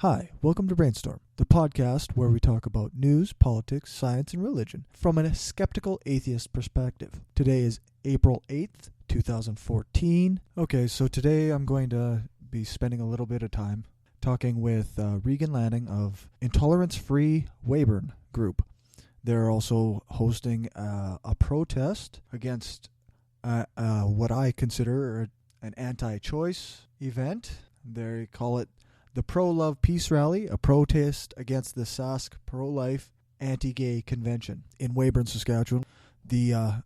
Hi, welcome to Brainstorm, the podcast where we talk about news, politics, science, and religion from a skeptical atheist perspective. Today is April 8th, 2014. Okay, so today I'm going to be spending a little bit of time talking with Regan Lanning of Intolerance Free Weyburn group. They're also hosting a protest against what I consider an anti-choice event. They call it the Pro-Love Peace Rally, a protest against the Sask pro-life anti-gay convention in Weyburn, Saskatchewan. The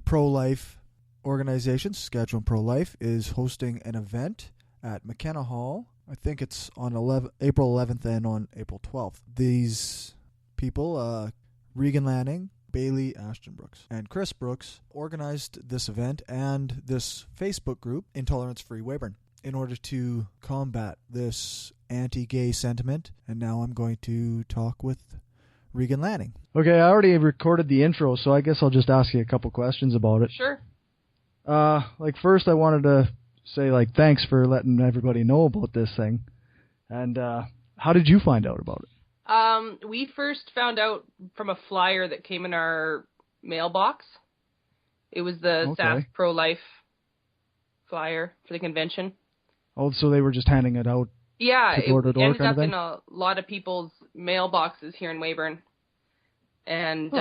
pro-life organization, Saskatchewan Pro-Life, is hosting an event at McKenna Hall. I think it's on April 11th and on April 12th. These people, Regan Lanning, Bailey Ashton Brooks, and Chris Brooks, organized this event and this Facebook group, Intolerance Free Weyburn, in order to combat this anti-gay sentiment. And now I'm going to talk with Regan Lanning. Okay, I already recorded the intro, so I guess I'll just ask you a couple questions about it. Sure. First I wanted to say, thanks for letting everybody know about this thing. And how did you find out about it? We first found out from a flyer that came in our mailbox. It was the Sask pro-life flyer for the convention. Oh, so they were just handing it out? Yeah, it ended up in a lot of people's mailboxes here in Weyburn. And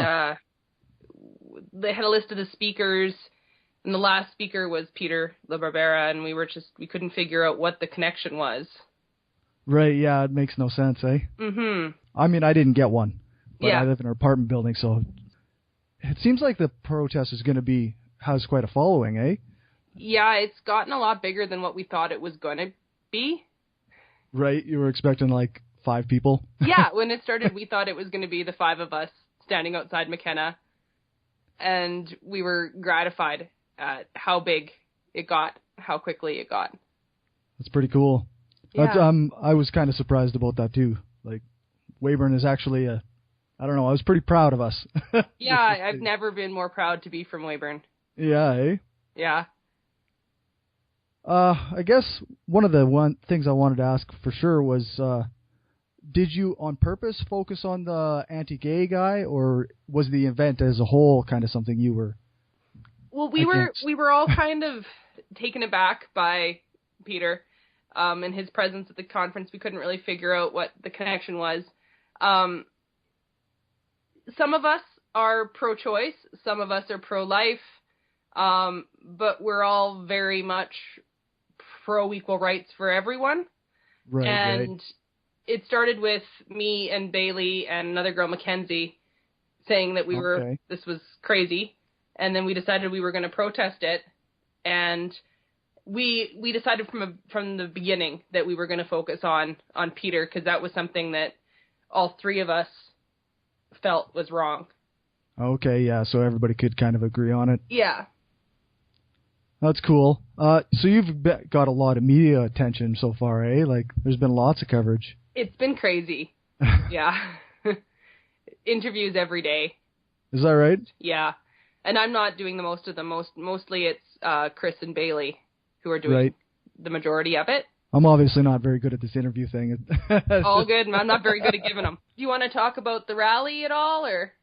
they had a list of the speakers, and the last speaker was Peter LaBarbera, and we couldn't figure out what the connection was. Right, yeah, it makes no sense, eh? Mm-hmm. I mean, I didn't get one, but yeah. I live in an apartment building, so it seems like the protest is going to has quite a following, eh? Yeah, it's gotten a lot bigger than what we thought it was going to be. Right, you were expecting 5 people? Yeah, when it started, we thought it was going to be the 5 of us standing outside McKenna, and we were gratified at how big it got, how quickly it got. That's pretty cool. Yeah. I was kind of surprised about that too. Weyburn is actually I don't know, I was pretty proud of us. Yeah, I've never been more proud to be from Weyburn. Yeah, eh? Yeah. I guess one of the things I wanted to ask for sure was, did you on purpose focus on the anti-gay guy, or was the event as a whole kind of something you were? Well, we were all kind of taken aback by Peter, and his presence at the conference. We couldn't really figure out what the connection was. Some of us are pro-choice, some of us are pro-life, but we're all very much pro-equal rights for everyone. Right, and it started with me and Bailey and another girl, Mackenzie, saying that this was crazy, and then we decided we were going to protest it, and we decided from the beginning that we were going to focus on Peter, because that was something that all 3 of us felt was wrong. Okay, yeah, so everybody could kind of agree on it. Yeah. That's cool. So you've got a lot of media attention so far, eh? There's been lots of coverage. It's been crazy. Yeah. Interviews every day. Is that right? Yeah. And I'm not doing the most of them. Mostly it's Chris and Bailey who are doing the majority of it. I'm obviously not very good at this interview thing. All good. I'm not very good at giving them. Do you want to talk about the rally at all, or?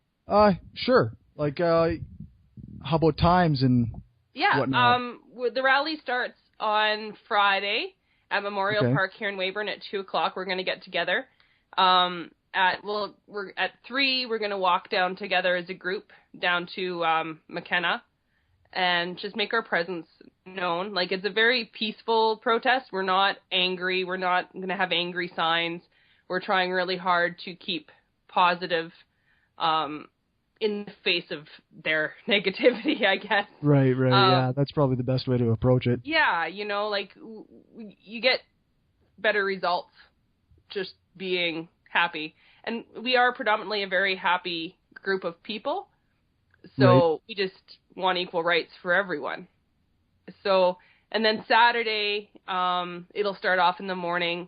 Sure. How about times and whatnot? The rally starts on Friday at Memorial Park here in Weyburn at 2:00. We're going to get together. At 3, we're going to walk down together as a group down to McKenna and just make our presence known. It's a very peaceful protest. We're not angry. We're not going to have angry signs. We're trying really hard to keep positive in the face of their negativity, I guess. Right, yeah. That's probably the best way to approach it. Yeah, you get better results just being happy. And we are predominantly a very happy group of people. So we just want equal rights for everyone. So, and then Saturday, it'll start off in the morning,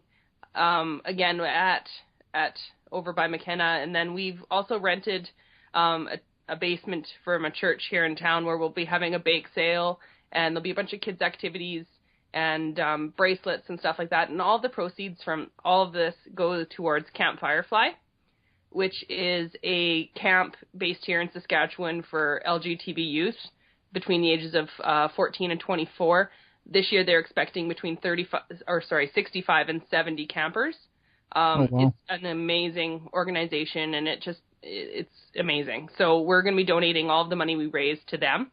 again at over by McKenna. And then we've also rented a basement from a church here in town where we'll be having a bake sale, and there'll be a bunch of kids' activities, and bracelets and stuff like that. And all the proceeds from all of this go towards Camp Firefly, which is a camp based here in Saskatchewan for LGBT youth between the ages of 14 and 24. This year they're expecting between 65 and 70 campers. Wow. It's an amazing organization, and it's amazing. So we're going to be donating all of the money we raise to them,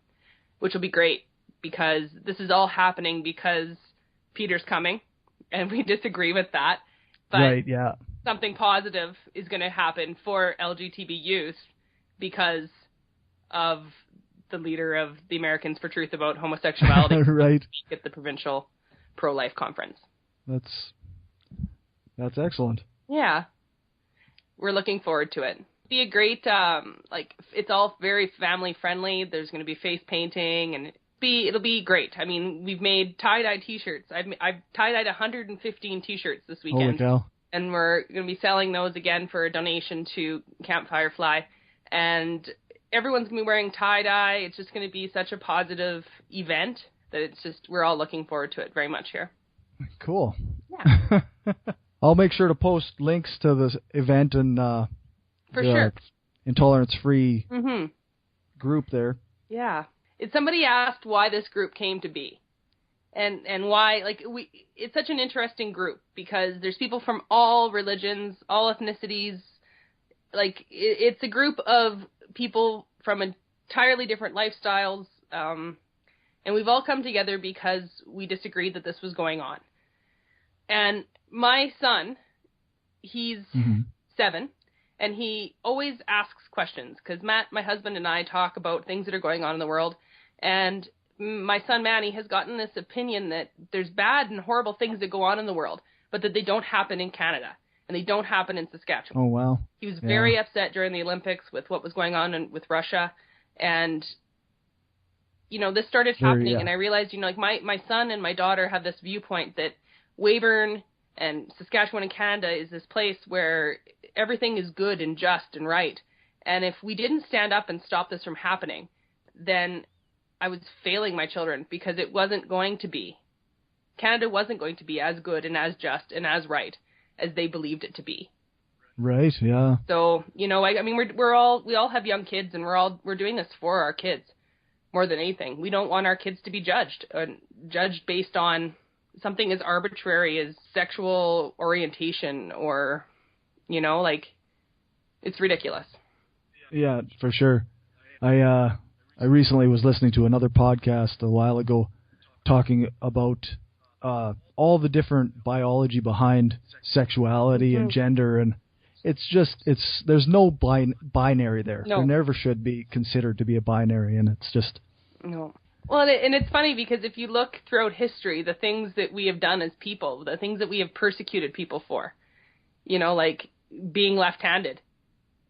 which will be great, because this is all happening because Peter's coming, and we disagree with that. But right, yeah. Something positive is going to happen for LGBT youth because of the leader of the Americans for Truth about homosexuality right. at the provincial pro-life conference. That's excellent. Yeah. We're looking forward to it. Be a great, it's all very family friendly. There's going to be face painting, and it'll be great. I mean, we've made tie-dye t-shirts. I've tie-dyed 115 t-shirts this weekend. Holy cow. And we're going to be selling those again for a donation to Camp Firefly. And everyone's going to be wearing tie-dye. It's just going to be such a positive event that we're all looking forward to it very much here. Cool. Yeah. I'll make sure to post links to this event and for sure. Intolerance-free mm-hmm. group there. Yeah. Somebody asked why this group came to be. And why, it's such an interesting group, because there's people from all religions, all ethnicities. It's a group of people from entirely different lifestyles, and we've all come together because we disagreed that this was going on. And my son, he's 7, and he always asks questions, because Matt, my husband, and I talk about things that are going on in the world, and my son Manny has gotten this opinion that there's bad and horrible things that go on in the world, but that they don't happen in Canada, and they don't happen in Saskatchewan. Oh, wow. He was very upset during the Olympics with what was going on with Russia, and, this started happening, and I realized, my son and my daughter have this viewpoint that Weyburn and Saskatchewan and Canada is this place where everything is good and just and right, and if we didn't stand up and stop this from happening, then I was failing my children, because it wasn't going to be. Canada wasn't going to be as good and as just and as right as they believed it to be. Right, yeah. So, we all have young kids, and we're doing this for our kids more than anything. We don't want our kids to be judged based on something as arbitrary as sexual orientation or, it's ridiculous. Yeah, for sure. I recently was listening to another podcast a while ago talking about all the different biology behind sexuality and gender, and there's no binary there. No. There never should be considered to be a binary, and it's just... No. Well, and it's funny, because if you look throughout history, the things that we have done as people, the things that we have persecuted people for, like being left-handed,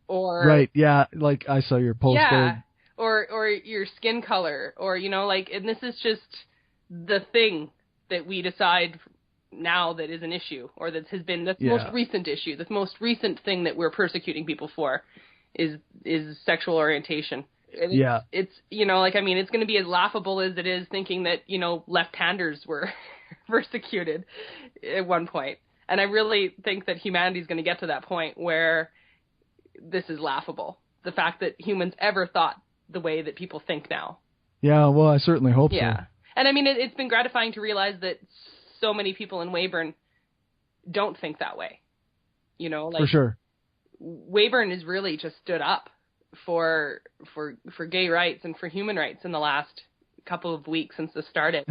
or... Right, yeah, I saw your post there. Yeah. Or your skin color, or, and this is just the thing that we decide now that is an issue, or that has been the most recent issue. The most recent thing that we're persecuting people for is sexual orientation. And it's it's going to be as laughable as it is thinking that, left-handers were persecuted at one point. And I really think that humanity is going to get to that point where this is laughable. The fact that humans ever thought the way that people think now. Yeah, well, I certainly hope so. Yeah. And it's been gratifying to realize that so many people in Weyburn don't think that way. For sure. Weyburn has really just stood up for gay rights and for human rights in the last couple of weeks since this started.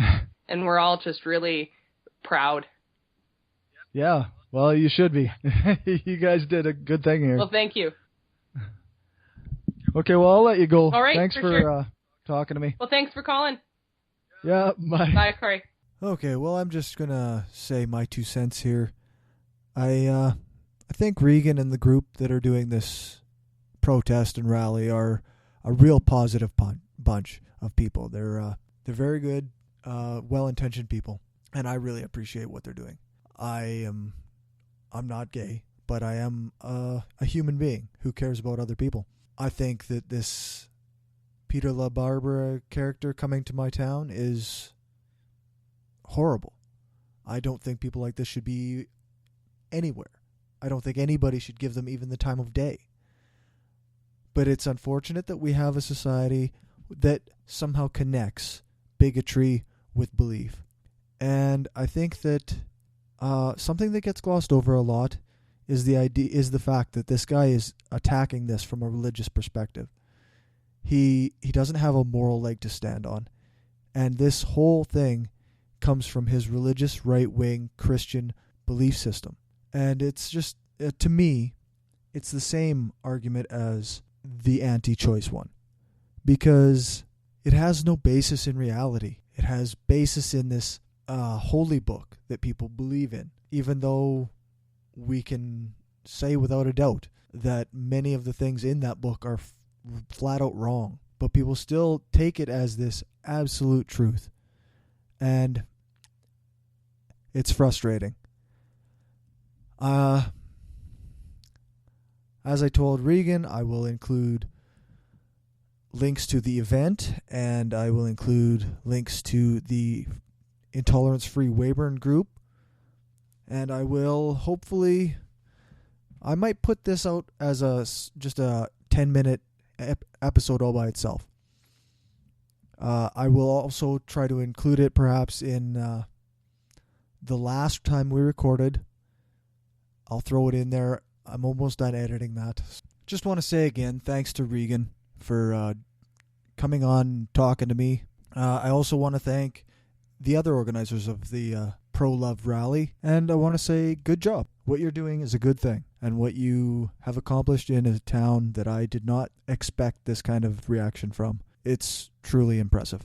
And we're all just really proud. Yeah. Well, you should be. You guys did a good thing here. Well, thank you. Okay, well, I'll let you go. All right, thanks for talking to me. Well, thanks for calling. Yeah, bye. Bye, Corey. Okay, well, I'm just going to say my 2 cents here. I think Regan and the group that are doing this protest and rally are a real positive bunch of people. They're very good, well-intentioned people, and I really appreciate what they're doing. I'm not gay, but I am a human being who cares about other people. I think that this Peter LaBarbera character coming to my town is horrible. I don't think people like this should be anywhere. I don't think anybody should give them even the time of day. But it's unfortunate that we have a society that somehow connects bigotry with belief. And I think that something that gets glossed over a lot is the fact that this guy is attacking this from a religious perspective. He doesn't have a moral leg to stand on. And this whole thing comes from his religious right-wing Christian belief system. And it's just, to me, it's the same argument as the anti-choice one. Because it has no basis in reality. It has basis in this holy book that people believe in. Even though we can say without a doubt that many of the things in that book are flat out wrong. But people still take it as this absolute truth. And it's frustrating. As I told Regan, I will include links to the event, and I will include links to the Intolerance-Free Weyburn group. And I will hopefully, I might put this out as just a 10-minute episode all by itself. I will also try to include it perhaps in the last time we recorded. I'll throw it in there. I'm almost done editing that. Just want to say again, thanks to Regan for coming on and talking to me. I also want to thank the other organizers of the Pro-Love Rally, and I want to say good job. What you're doing is a good thing, and what you have accomplished in a town that I did not expect this kind of reaction from, it's truly impressive.